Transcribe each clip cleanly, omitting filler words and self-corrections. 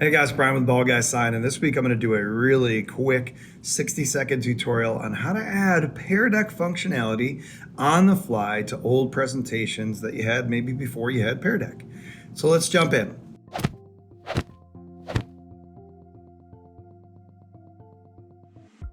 Hey guys, Brian with Ball Guy Sign, and this week I'm going to do a really quick 60-second tutorial on how to add Pear Deck functionality on the fly to old presentations that you had maybe before you had Pear Deck. So let's jump in.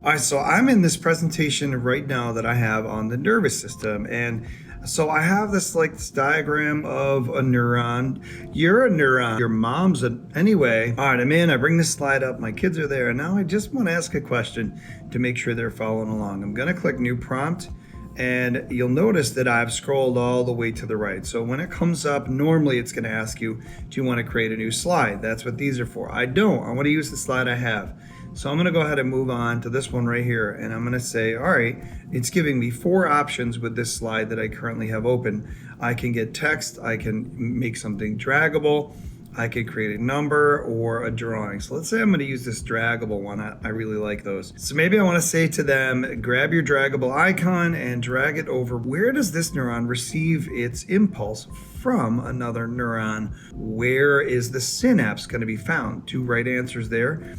All right, so I'm in this presentation right now that I have on the nervous system, and so I have this diagram of a neuron. You're a neuron. Your mom's anyway. All right, I'm in. I bring this slide up. My kids are there, and now I just want to ask a question to make sure they're following along. I'm going to click New Prompt, and you'll notice that I've scrolled all the way to the right. So when it comes up, normally it's going to ask you, do you want to create a new slide? That's what these are for. I don't. I want to use the slide I have. So I'm going to go ahead and move on to this one right here, and I'm going to say, all right, it's giving me 4 options with this slide that I currently have open. I can get text, I can make something draggable, I can create a number or a drawing. So let's say I'm going to use this draggable one. I really like those. So maybe I want to say to them, grab your draggable icon and drag it over. Where does this neuron receive its impulse from another neuron? Where is the synapse going to be found? 2 right answers there.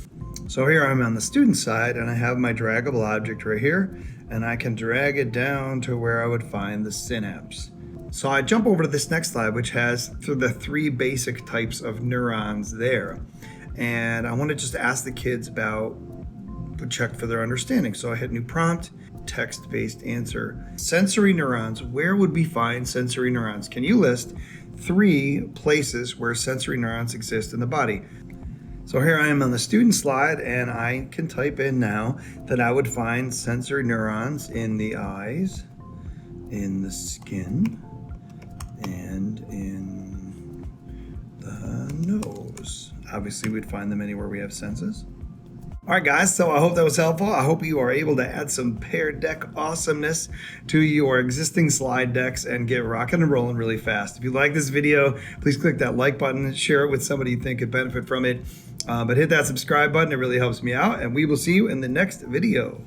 So here I'm on the student side, and I have my draggable object right here, and I can drag it down to where I would find the synapse. So I jump over to this next slide, which has the 3 basic types of neurons there. And I want to just ask the kids check for their understanding. So I hit New Prompt, text-based answer. Sensory neurons, where would we find sensory neurons? Can you list 3 places where sensory neurons exist in the body? So here I am on the student slide, and I can type in now that I would find sensory neurons in the eyes, in the skin, and in the nose. Obviously, we'd find them anywhere we have senses. All right, guys, so I hope that was helpful. I hope you are able to add some Pear Deck awesomeness to your existing slide decks and get rocking and rolling really fast. If you like this video, please click that like button, share it with somebody you think could benefit from it. But hit that subscribe button, it really helps me out, and we will see you in the next video.